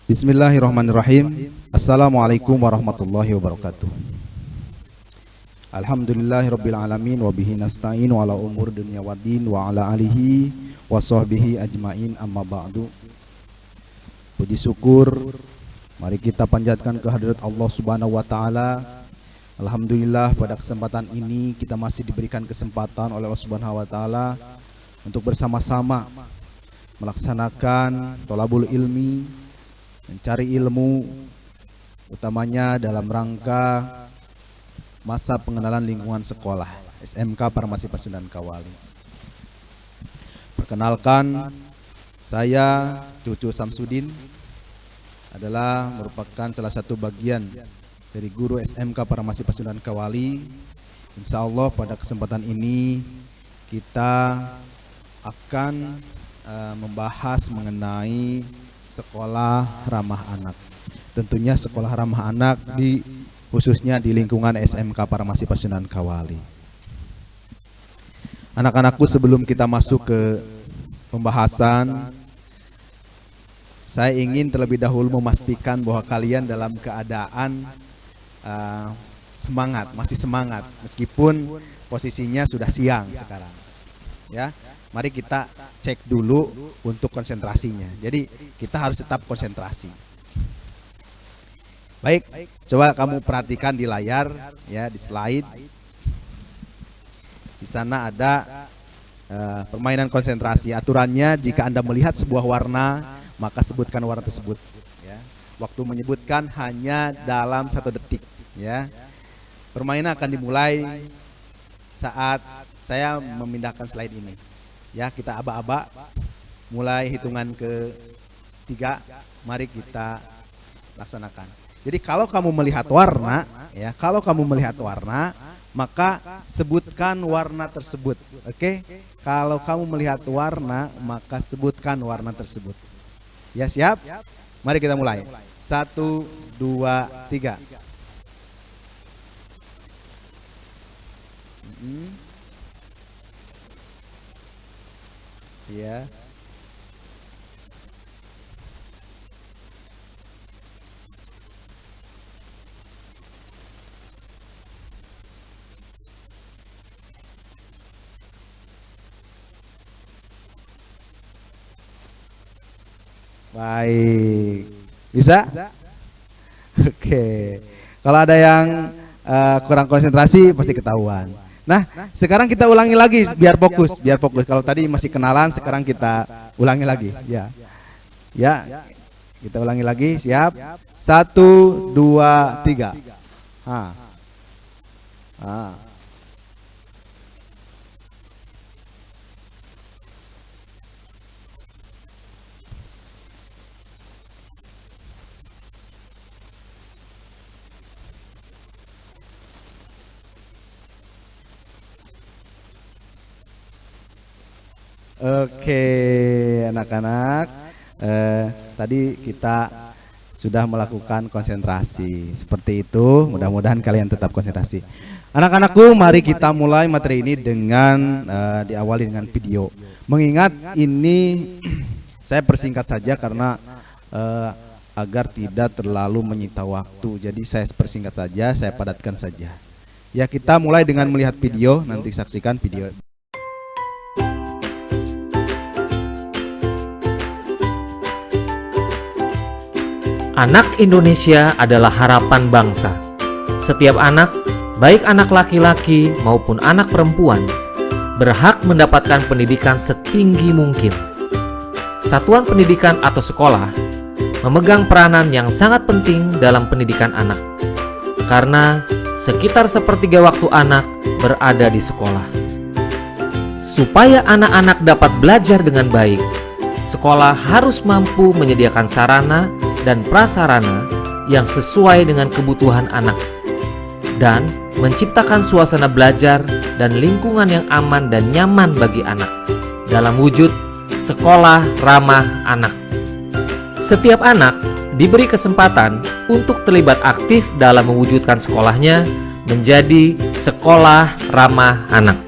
Bismillahirrahmanirrahim. Assalamualaikum warahmatullahi wabarakatuh. Alhamdulillahirabbil alamin wa bihi nasta'in ala umur dunya waddin wa ala alihi wa sahbihi ajmain, amma ba'du. Puji syukur mari kita panjatkan kehadirat Allah Subhanahu wa taala. Alhamdulillah pada kesempatan ini kita masih diberikan kesempatan oleh Allah Subhanahu wa taala untuk bersama-sama melaksanakan thalabul ilmi, mencari ilmu, utamanya dalam rangka masa pengenalan lingkungan sekolah SMK Farmasi Pasundan Kawali. Perkenalkan, saya Cucu Samsudin adalah merupakan salah satu bagian dari guru SMK Farmasi Pasundan Kawali. Insya Allah pada kesempatan ini kita akan membahas mengenai sekolah ramah anak. Tentunya sekolah ramah anak khususnya di lingkungan SMK Farmasi Pasundan Kawali. Anak-anakku, sebelum kita masuk ke pembahasan, saya ingin terlebih dahulu memastikan bahwa kalian dalam keadaan semangat, masih semangat meskipun posisinya sudah siang sekarang. Ya, mari kita cek dulu untuk konsentrasinya. Jadi kita harus tetap konsentrasi. Baik, coba kamu perhatikan di layar, ya, di slide. Di sana ada permainan konsentrasi. Aturannya, jika Anda melihat sebuah warna, maka sebutkan warna tersebut. Ya. Waktu menyebutkan hanya dalam 1 detik. Ya. Permainan akan dimulai saat saya memindahkan slide ini. Ya, kita aba-aba. Mulai hitungan ke-3, mari kita laksanakan. Jadi kalau kamu melihat warna, ya, maka sebutkan warna tersebut. Oke? Kalau kamu melihat warna, maka sebutkan warna tersebut. Ya, siap? Mari kita mulai. 1, 2, 3. Ya. Baik, bisa? Oke, kalau ada yang kurang konsentrasi pasti ketahuan. Nah, sekarang kita ulangi lagi biar fokus. Kalau tadi masih kenalan, sekarang kita ulangi lagi. Ya, kita ulangi lagi. Siap? 1, 2, 3. Oke, anak-anak, tadi kita sudah melakukan konsentrasi seperti itu. Mudah-mudahan kalian tetap konsentrasi. Anak-anakku, mari kita mulai materi ini dengan diawali dengan video. Mengingat ini saya persingkat saja karena agar tidak terlalu menyita waktu. Jadi saya persingkat saja, saya padatkan saja. Ya, kita mulai dengan melihat video. Nanti saksikan video. Anak Indonesia adalah harapan bangsa. Setiap anak, baik anak laki-laki maupun anak perempuan, berhak mendapatkan pendidikan setinggi mungkin. Satuan pendidikan atau sekolah memegang peranan yang sangat penting dalam pendidikan anak, karena sekitar sepertiga waktu anak berada di sekolah. Supaya anak-anak dapat belajar dengan baik, sekolah harus mampu menyediakan sarana dan prasarana yang sesuai dengan kebutuhan anak dan menciptakan suasana belajar dan lingkungan yang aman dan nyaman bagi anak dalam wujud sekolah ramah anak. Setiap anak diberi kesempatan untuk terlibat aktif dalam mewujudkan sekolahnya menjadi sekolah ramah anak.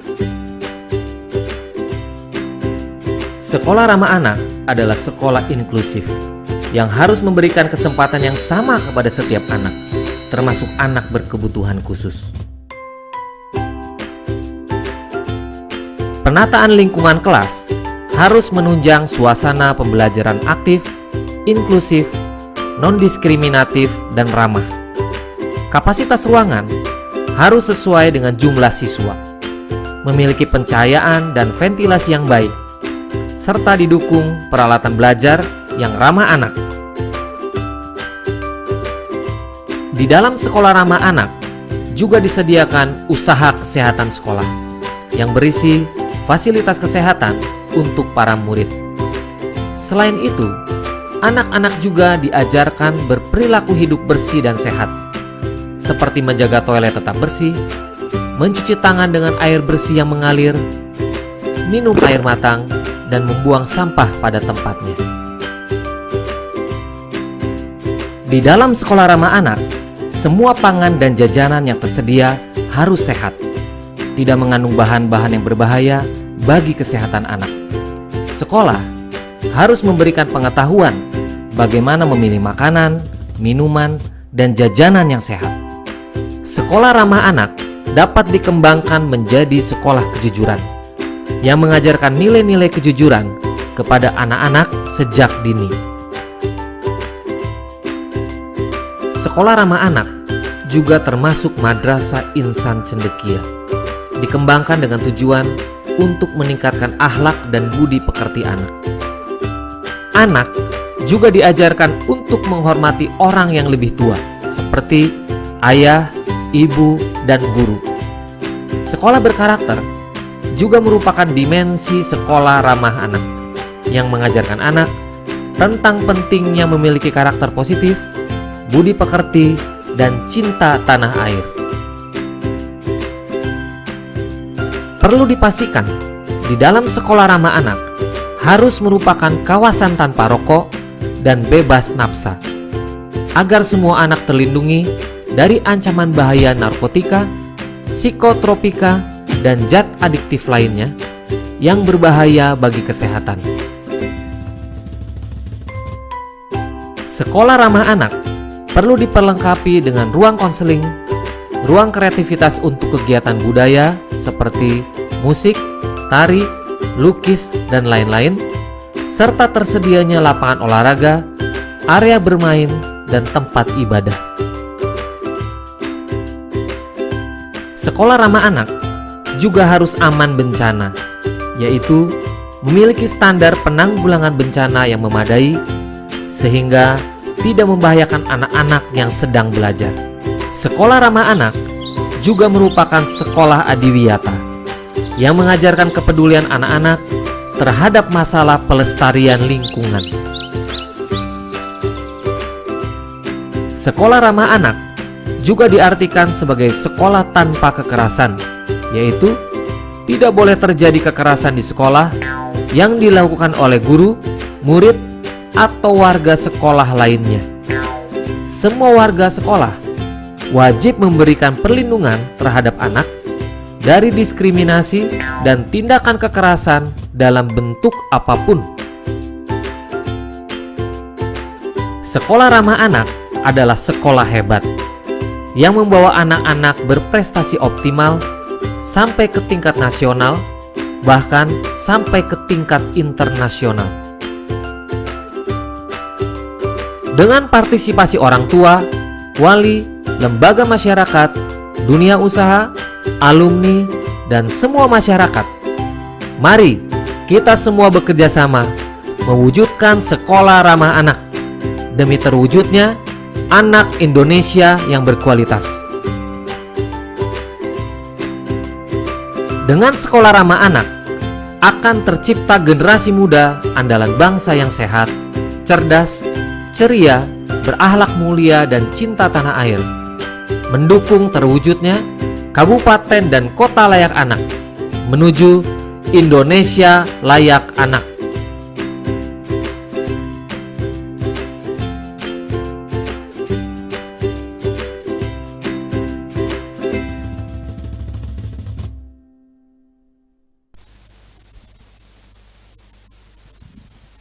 Sekolah ramah anak adalah sekolah inklusif yang harus memberikan kesempatan yang sama kepada setiap anak, termasuk anak berkebutuhan khusus. Penataan lingkungan kelas harus menunjang suasana pembelajaran aktif, inklusif, non-diskriminatif, dan ramah. Kapasitas ruangan harus sesuai dengan jumlah siswa, memiliki pencahayaan dan ventilasi yang baik, serta didukung peralatan belajar yang ramah anak. Di dalam sekolah ramah anak juga disediakan usaha kesehatan sekolah yang berisi fasilitas kesehatan untuk para murid. Selain itu, anak-anak juga diajarkan berperilaku hidup bersih dan sehat, seperti menjaga toilet tetap bersih, mencuci tangan dengan air bersih yang mengalir, minum air matang, dan membuang sampah pada tempatnya. Di dalam sekolah ramah anak, semua pangan dan jajanan yang tersedia harus sehat, tidak mengandung bahan-bahan yang berbahaya bagi kesehatan anak. Sekolah harus memberikan pengetahuan bagaimana memilih makanan, minuman, dan jajanan yang sehat. Sekolah ramah anak dapat dikembangkan menjadi sekolah kejujuran yang mengajarkan nilai-nilai kejujuran kepada anak-anak sejak dini. Sekolah ramah anak juga termasuk Madrasah Insan Cendekia, dikembangkan dengan tujuan untuk meningkatkan akhlak dan budi pekerti anak. Anak juga diajarkan untuk menghormati orang yang lebih tua, seperti ayah, ibu, dan guru. Sekolah berkarakter juga merupakan dimensi sekolah ramah anak yang mengajarkan anak tentang pentingnya memiliki karakter positif, budi pekerti, dan cinta tanah air. Perlu dipastikan, di dalam sekolah ramah anak harus merupakan kawasan tanpa rokok dan bebas nafsa, agar semua anak terlindungi dari ancaman bahaya narkotika, psikotropika, dan zat adiktif lainnya yang berbahaya bagi kesehatan. Sekolah ramah anak perlu diperlengkapi dengan ruang konseling, ruang kreativitas untuk kegiatan budaya seperti musik, tari, lukis, dan lain-lain, serta tersedianya lapangan olahraga, area bermain, dan tempat ibadah. Sekolah ramah anak juga harus aman bencana, yaitu memiliki standar penanggulangan bencana yang memadai sehingga tidak membahayakan anak-anak yang sedang belajar. Sekolah ramah anak juga merupakan sekolah adiwiyata yang mengajarkan kepedulian anak-anak terhadap masalah pelestarian lingkungan. Sekolah ramah anak juga diartikan sebagai sekolah tanpa kekerasan, yaitu tidak boleh terjadi kekerasan di sekolah yang dilakukan oleh guru, murid, atau warga sekolah lainnya. Semua warga sekolah wajib memberikan perlindungan terhadap anak dari diskriminasi dan tindakan kekerasan dalam bentuk apapun. Sekolah ramah anak adalah sekolah hebat yang membawa anak-anak berprestasi optimal sampai ke tingkat nasional, bahkan sampai ke tingkat internasional. Dengan partisipasi orang tua, wali, lembaga masyarakat, dunia usaha, alumni, dan semua masyarakat, mari kita semua bekerja sama mewujudkan sekolah ramah anak demi terwujudnya anak Indonesia yang berkualitas. Dengan sekolah ramah anak, akan tercipta generasi muda andalan bangsa yang sehat, cerdas, ceria, berakhlak mulia, dan cinta tanah air, mendukung terwujudnya kabupaten dan kota layak anak menuju Indonesia layak anak.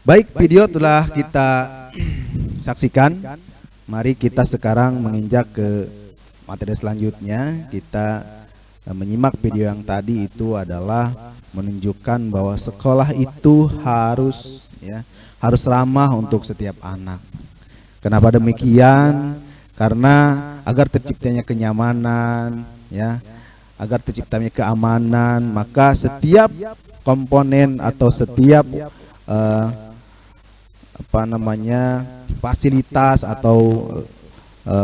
Baik, video telah kita saksikan. Mari kita sekarang menginjak ke materi selanjutnya. Kita menyimak video yang tadi itu adalah menunjukkan bahwa sekolah itu harus ramah untuk setiap anak. Kenapa demikian? Karena agar terciptanya kenyamanan, agar terciptanya keamanan, maka setiap komponen atau setiap fasilitas atau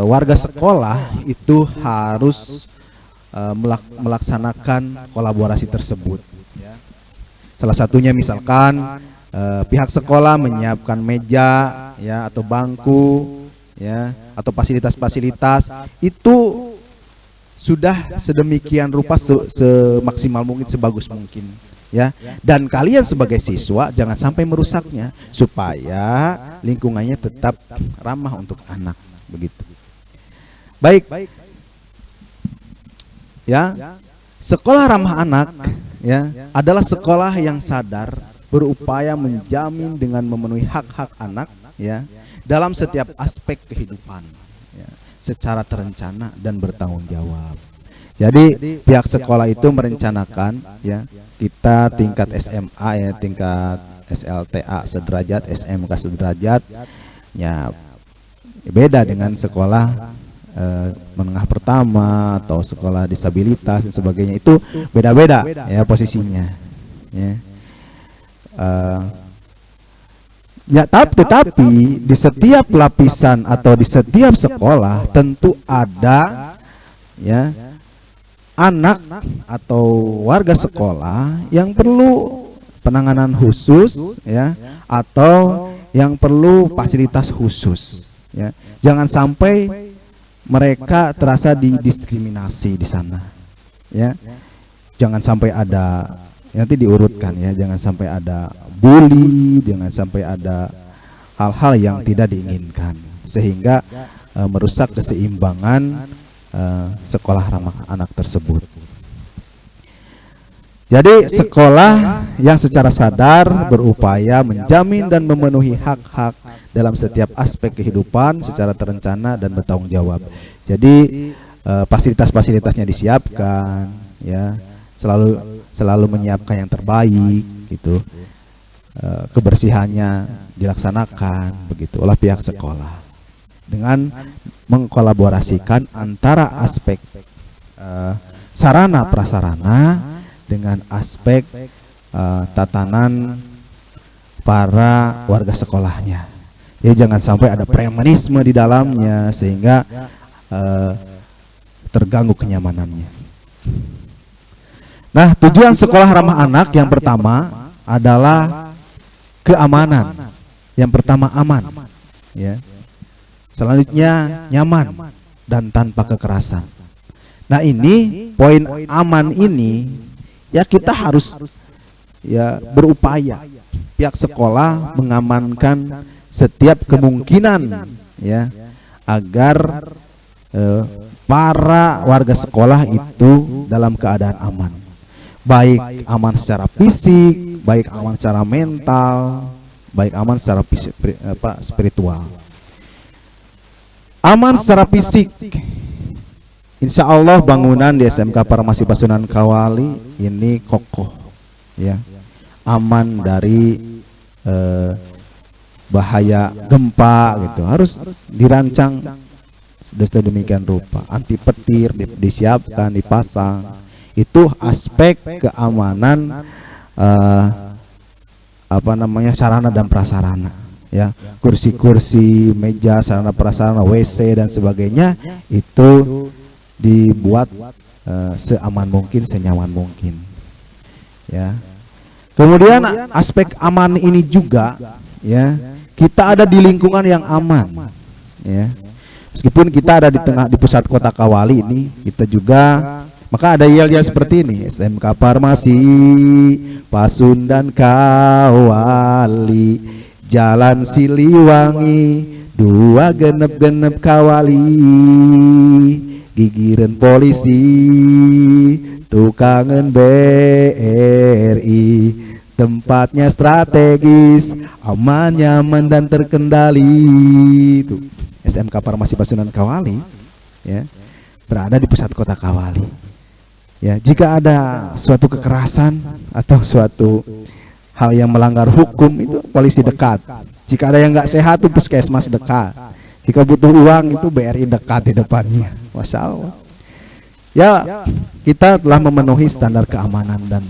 warga sekolah itu harus melaksanakan kolaborasi tersebut. Salah satunya misalkan pihak sekolah menyiapkan meja atau bangku atau fasilitas-fasilitas itu sudah sedemikian rupa semaksimal mungkin, sebagus mungkin dan kalian sebagai siswa jangan sampai merusaknya supaya lingkungannya tetap ramah untuk anak, begitu. Baik. Sekolah ramah anak adalah sekolah yang sadar, berupaya menjamin dengan memenuhi hak-hak anak dalam setiap aspek kehidupan secara terencana dan bertanggung jawab. Jadi pihak sekolah itu merencanakan kita tingkat SMA tingkat SLTA sederajat, SMK sederajat beda dengan sekolah menengah pertama atau sekolah disabilitas dan sebagainya, itu beda-beda posisinya tetapi di setiap lapisan atau di setiap sekolah tentu ada anak atau warga sekolah yang perlu penanganan khusus atau yang perlu fasilitas khusus jangan sampai mereka terasa didiskriminasi di sana jangan sampai ada, nanti diurutkan jangan sampai ada bully, jangan sampai ada hal-hal yang tidak diinginkan sehingga merusak keseimbangan sekolah ramah anak tersebut. Jadi sekolah yang secara sadar berupaya menjamin dan memenuhi hak-hak dalam setiap aspek kehidupan secara terencana dan bertanggung jawab. Jadi fasilitas-fasilitasnya disiapkan selalu menyiapkan yang terbaik gitu. Kebersihannya dilaksanakan begitu oleh pihak sekolah dengan mengkolaborasikan antara aspek sarana prasarana dengan aspek tatanan para warga sekolahnya. Jadi jangan sampai ada premanisme di dalamnya sehingga terganggu kenyamanannya. Nah, tujuan sekolah ramah anak yang pertama adalah keamanan. Yang pertama aman, selanjutnya nyaman dan tanpa kekerasan. Nah, ini poin aman ini kita harus berupaya pihak sekolah mengamankan setiap kemungkinan agar para warga sekolah itu dalam keadaan aman. Baik aman secara fisik, baik aman secara mental, baik aman secara spiritual. Aman secara fisik, insya Allah bangunan di SMK Farmasi Pasundan Kawali ini kokoh, aman dari bahaya gempa gitu. Harus dirancang sedemikian rupa, anti petir disiapkan, dipasang. Itu aspek keamanan sarana dan prasarana kursi-kursi, meja, sarana prasarana, WC dan sebagainya itu dibuat seaman mungkin, senyaman mungkin Kemudian aspek aman ini juga kita ada di lingkungan yang aman meskipun kita ada di pusat kota Kawali ini, kita juga maka ada yel-yel seperti ini, SMK Farmasi Pasundan Kawali, Jalan Siliwangi 2 genep-genep Kawali, gigireun polisi tukangan BRI, tempatnya strategis, aman, nyaman dan terkendali. Itu SMK Farmasi Pasundan Kawali, ya, berada di pusat kota Kawali. Ya, jika ada suatu kekerasan atau suatu hal yang melanggar hukum, itu polisi dekat. Jika ada yang nggak sehat, itu puskesmas dekat. Jika butuh uang, itu BRI dekat di depannya. Masya Allah. Ya, kita telah memenuhi standar keamanan. Dan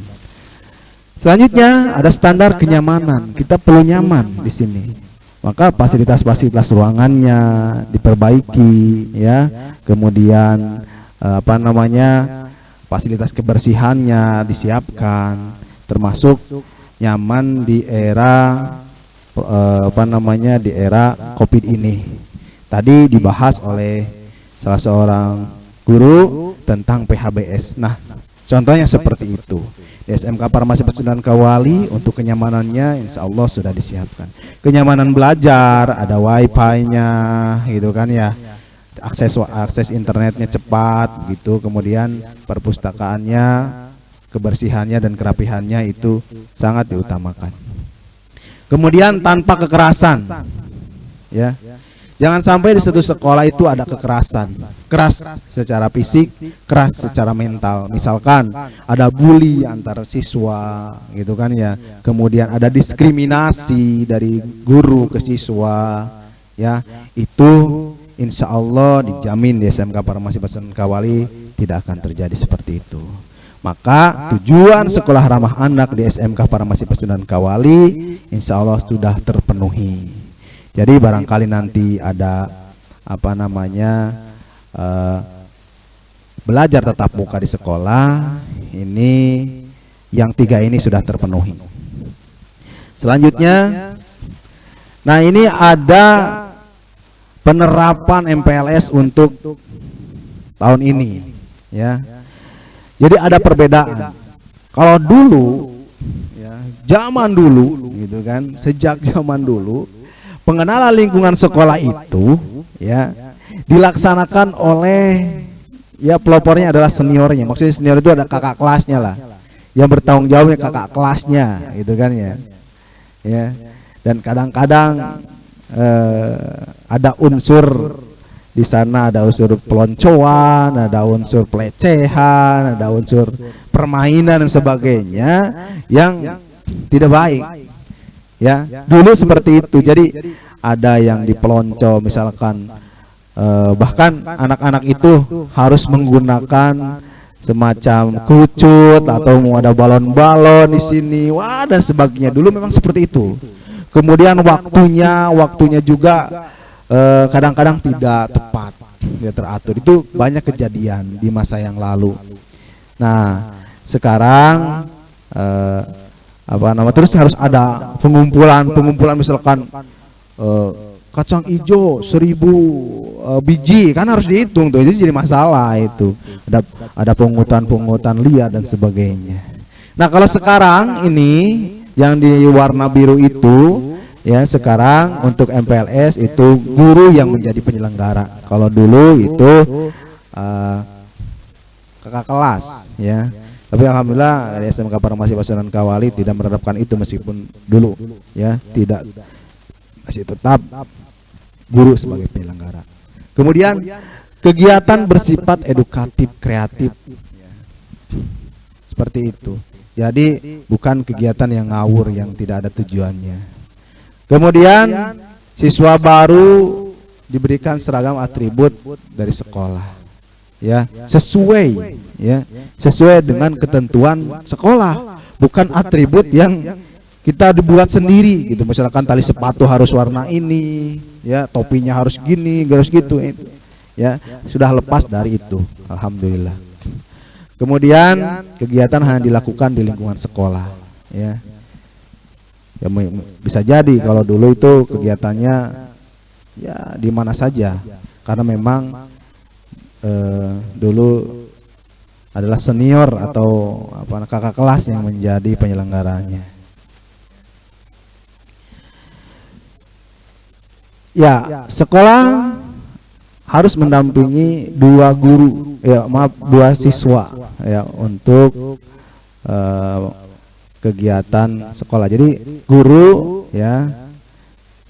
selanjutnya ada standar kenyamanan. Kita perlu nyaman di sini. Maka fasilitas-fasilitas ruangannya diperbaiki, ya. Kemudian fasilitas kebersihannya disiapkan, termasuk nyaman di era di era Covid ini. Tadi dibahas oleh salah seorang guru tentang PHBS. Nah, contohnya seperti itu. Di SMK Farmasi Pasundan Kawali untuk kenyamanannya insya Allah sudah disiapkan. Kenyamanan belajar, ada wifi-nya gitu kan ya. Akses internetnya cepat gitu, kemudian perpustakaannya, kebersihannya dan kerapihannya itu sangat diutamakan. Kemudian tanpa kekerasan, ya, jangan sampai di satu sekolah itu ada kekerasan, keras secara fisik, keras secara mental. Misalkan ada bully antar siswa gitu kan ya, kemudian ada diskriminasi dari guru ke siswa, ya, itu insya Allah dijamin di SMK Farmasi Pasundan Kawali tidak akan terjadi seperti itu. Maka tujuan sekolah ramah anak di SMK Farmasi Pasundan Kawali insya Allah sudah terpenuhi. Jadi barangkali nanti ada belajar tatap muka di sekolah, ini yang 3 ini sudah terpenuhi. Selanjutnya, nah ini ada penerapan MPLS untuk tahun ini, ya. Jadi ada perbedaan. Kalau dulu, ya, zaman dulu, gitu kan, sejak zaman dulu, pengenalan lingkungan sekolah itu, ya, dilaksanakan oleh, ya, pelopornya adalah seniornya. Maksudnya senior itu ada kakak kelasnya lah, yang bertanggung jawabnya kakak kelasnya, gitu kan ya. Ya, dan kadang-kadang ada unsur di sana, ada unsur peloncoan, ada unsur pelecehan, ada unsur permainan dan sebagainya yang tidak baik. Ya, dulu seperti itu. Jadi ada yang dipelonco, misalkan bahkan anak-anak itu harus menggunakan semacam kerucut atau mau ada balon-balon di sini, wah, dan sebagainya. Dulu memang seperti itu. Kemudian waktunya juga kadang-kadang tidak tepat, tidak teratur. Itu banyak kejadian di masa yang lalu. Nah, sekarang terus harus ada pengumpulan misalkan kacang hijau 1000 biji, kan harus dihitung tuh, itu jadi masalah itu. Ada pungutan liar dan sebagainya. Nah, kalau sekarang ini yang di warna biru itu, ya, sekarang untuk MPLS itu guru yang menjadi penyelenggara. Kalau dulu itu kakak kelas, ya. Tapi alhamdulillah di SMK Farmasi Pasundan Kawali tidak menerapkan itu, meskipun dulu, ya, tidak, masih tetap guru sebagai penyelenggara. Kemudian kegiatan bersifat edukatif kreatif, ya, seperti itu. Jadi bukan kegiatan yang ngawur yang tidak ada tujuannya. Kemudian siswa baru diberikan seragam atribut dari sekolah, ya, sesuai dengan ketentuan sekolah, bukan atribut yang kita dibuat sendiri gitu. Misalkan tali sepatu harus warna ini, ya, topinya harus gini, harus gitu, ya, sudah lepas dari itu, alhamdulillah. Kemudian kegiatan hanya dilakukan di lingkungan sekolah, ya. Ya, bisa jadi kalau dulu itu kegiatannya, ya, di mana saja, karena memang dulu adalah senior atau kakak kelas yang menjadi penyelenggaranya. Ya, sekolah harus mendampingi 2 guru, ya, 2 siswa, ya, untuk kegiatan sekolah. Jadi guru ya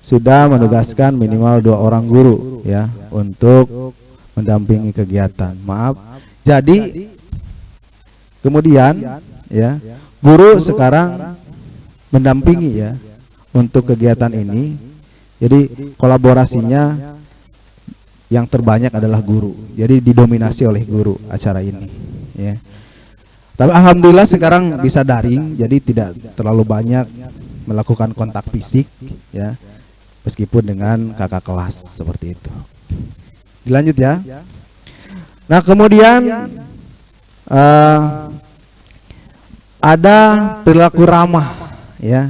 sudah menugaskan minimal 2 orang guru ya untuk mendampingi kegiatan. Maaf. Jadi kemudian ya guru sekarang mendampingi ya untuk kegiatan ini. Jadi kolaborasinya yang terbanyak adalah guru. Jadi didominasi oleh guru acara ini ya. Tapi alhamdulillah sekarang bisa daring, jadi tidak terlalu banyak melakukan kontak fisik ya. Meskipun dengan kakak kelas seperti itu. Dilanjut ya. Nah, kemudian ada perilaku ramah ya.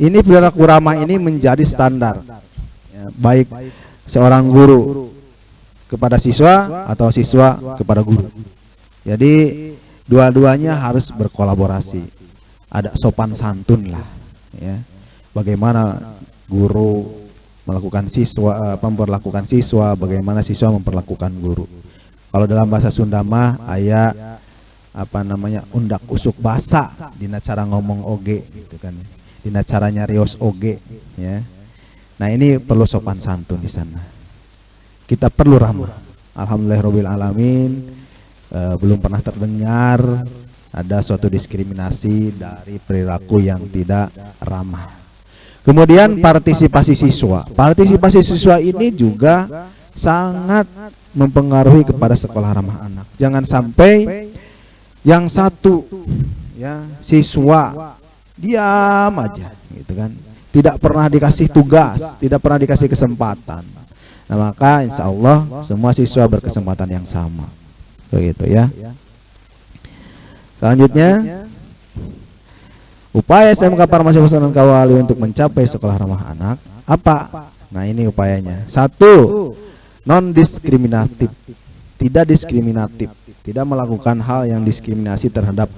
Ini perilaku ramah ini menjadi standar ya, baik seorang guru kepada siswa atau siswa kepada guru. Jadi dua-duanya harus berkolaborasi. Ada sopan santun lah ya. Bagaimana guru melakukan siswa, memperlakukan siswa, bagaimana siswa memperlakukan guru. Kalau dalam bahasa Sunda mah aya undak usuk basa dina cara ngomong oge gitu kan. Dina cara nyarios oge ya. Nah, ini perlu sopan santun di sana. Kita perlu ramah. Alhamdulillahirabbil alamin. Belum pernah terdengar ada suatu diskriminasi dari perilaku yang tidak ramah. Kemudian partisipasi siswa. Partisipasi siswa ini juga sangat mempengaruhi kepada sekolah ramah anak. Jangan sampai yang satu ya siswa diam aja gitu kan. Tidak pernah dikasih tugas, tidak pernah dikasih kesempatan. Nah, maka insya Allah semua siswa berkesempatan yang sama. Begitu ya. Selanjutnya, upaya SMK Farmasi Pasuruan Kawali untuk mencapai sekolah ramah anak apa? Nah, ini upayanya. 1. Non diskriminatif. Tidak diskriminatif, tidak melakukan hal yang diskriminasi terhadap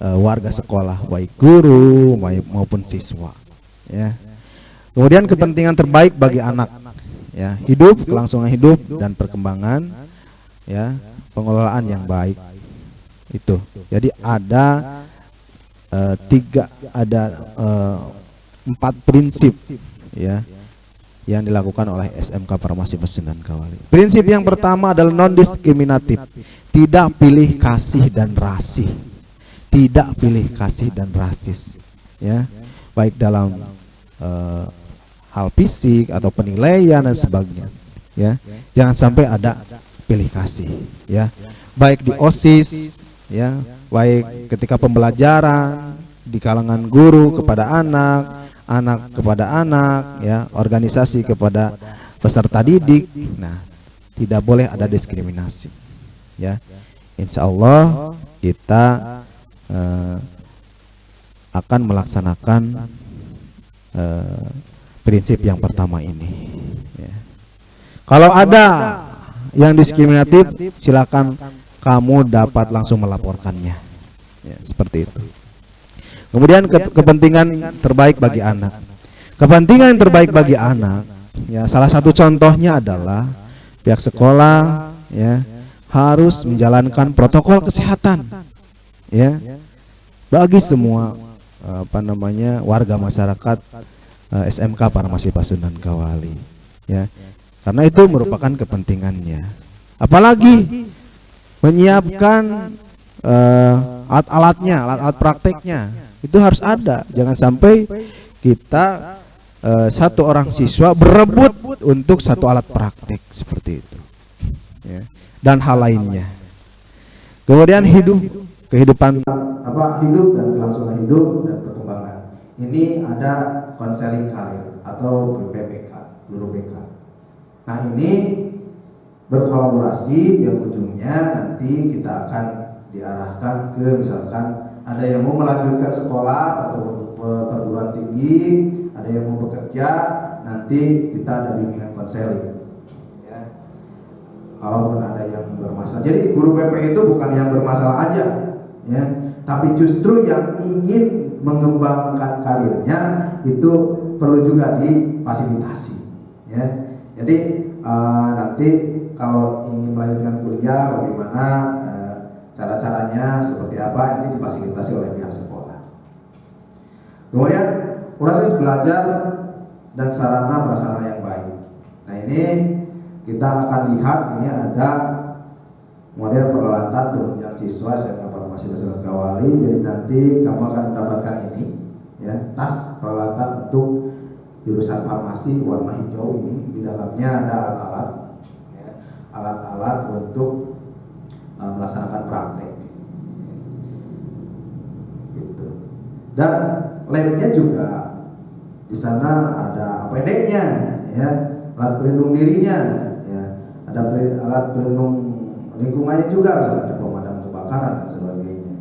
warga sekolah, baik guru maupun siswa. Ya. Kemudian kepentingan terbaik bagi anak, ya, hidup, kelangsungan hidup dan perkembangan, ya, pengelolaan yang baik. Itu. Jadi ada 4 prinsip, ya, yang dilakukan oleh SMK Farmasi Pasuruan Kawali. Prinsip yang pertama adalah non diskriminatif, tidak pilih kasih dan rasih, tidak pilih kasih dan rasis, ya, baik dalam hal fisik atau penilaian dan sebagainya, ya. Jangan sampai ada pilih kasih, ya, baik di OSIS, ya, baik ketika pembelajaran di kalangan guru kepada anak, anak kepada anak, ya, organisasi kepada peserta didik. Nah, tidak boleh ada diskriminasi, ya. Insya Allah kita akan melaksanakan prinsip yang pertama ini, ya. Kalau ada yang diskriminatif, silakan kamu dapat langsung melaporkannya, ya, seperti itu. Kemudian kepentingan terbaik bagi anak. Kepentingan yang terbaik bagi anak, ya, salah satu contohnya adalah pihak sekolah, ya, harus menjalankan protokol kesehatan, ya, bagi semua warga masyarakat SMK Farmasi Pasuruan Kawali, ya, karena itu merupakan kepentingannya. Apalagi menyiapkan alat-alatnya, alat-alat prakteknya, itu harus ada. Jangan sampai kita satu orang siswa berebut untuk satu alat praktek seperti itu, ya, dan hal lainnya. Kemudian kehidupan hidup dan kelangsungan hidup dan perkembangan. Ini ada konseling karir atau PPK, guru BK. Nah, ini berkolaborasi yang ujungnya nanti kita akan diarahkan ke, misalkan ada yang mau melanjutkan sekolah atau perguruan tinggi, ada yang mau bekerja, nanti kita ada bimbingan konseling, ya. Kalaupun ada yang bermasalah, jadi guru BP itu bukan yang bermasalah aja, ya, tapi justru yang ingin mengembangkan karirnya itu perlu juga difasilitasi, ya. Jadi nanti kalau ingin melanjutkan kuliah, bagaimana cara-caranya seperti apa, ini difasilitasi oleh pihak sekolah, Kemudian proses belajar dan sarana prasarana yang baik. Nah ini kita akan lihat, ini ada model peralatan penunjang siswa SMK Farmasi Basunan Kawali. Jadi nanti kamu akan mendapatkan ini, ya, tas peralatan untuk jurusan farmasi warna hijau ini. Di dalamnya ada alat-alat, ya, alat-alat untuk melaksanakan praktek. Gitu. Dan labnya juga di sana ada APD-nya, ya, alat pelindung dirinya, ya, ada alat pelindung lingkungannya juga, ada pemadam kebakaran dan sebagainya,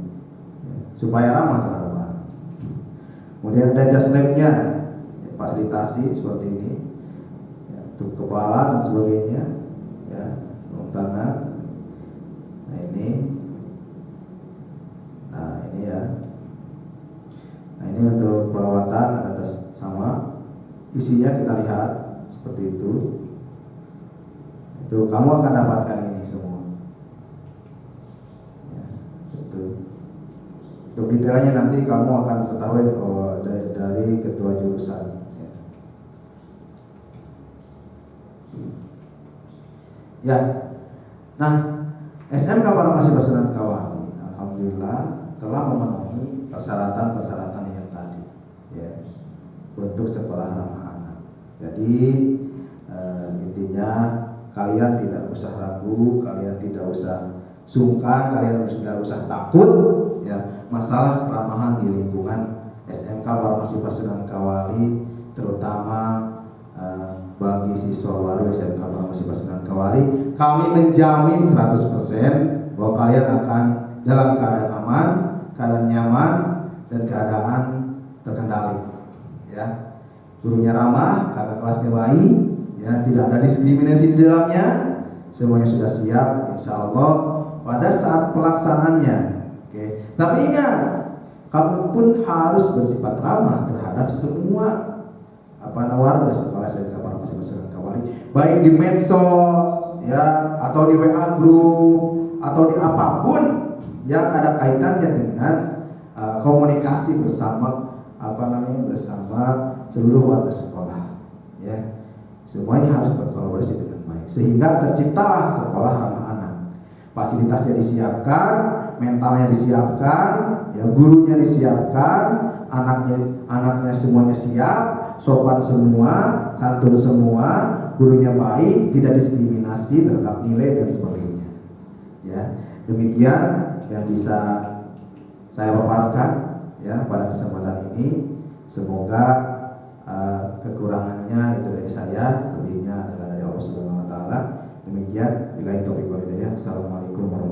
ya, supaya ramah terhadap anak. Kemudian ada jas labnya, ya, fasilitasi seperti ini, ya, untuk kepala dan sebagainya, ya, untuk tangan. Nah ini ya. Nah ini untuk perawatan ada tes sama, isinya kita lihat seperti itu. Itu kamu akan dapatkan ini semua. Ya, itu. Untuk detailnya nanti kamu akan ketahui dari ketua jurusan. Ya. Nah, SMK Farmasi Basunan Kawali alhamdulillah telah memenuhi persyaratan-persyaratan yang tadi, ya, untuk sekolah ramah anak. Jadi intinya kalian tidak usah ragu, kalian tidak usah sungkan, kalian tidak usah takut, ya, masalah keramahan di lingkungan SMK Farmasi Basunan Kawali, terutama bagi siswa baru SMK Farmasi Basunan Kawali. Kami menjamin 100% bahwa kalian akan dalam keadaan aman, keadaan nyaman, dan keadaan terkendali, ya. Gurunya ramah, kakak kelasnya baik, ya, tidak ada diskriminasi di dalamnya, semuanya sudah siap, insya Allah pada saat pelaksanaannya. Oke. Tapi ingat, kamu pun harus bersifat ramah terhadap semua warga sekolah SMK Farmasi Basunan Kawali, baik di medsos, ya, atau di WA group, atau di apapun yang ada kaitannya dengan komunikasi bersama bersama seluruh warga sekolah, ya. Semuanya harus berkolaborasi dengan baik sehingga terciptalah sekolah ramah anak. Fasilitasnya disiapkan, mentalnya disiapkan, ya, gurunya disiapkan, anaknya semuanya siap, sopan semua, santun semua, gurunya baik, tidak diskriminasi terhadap nilai dan sebagainya. Ya, demikian yang bisa saya paparkan, ya, pada kesempatan ini. Semoga kekurangannya itu dari saya, lebihnya adalah dari Allah Subhanahu wa taala. Demikian, billahi taufiq wal hidayah. Assalamualaikum warahmatullahi wabarakatuh.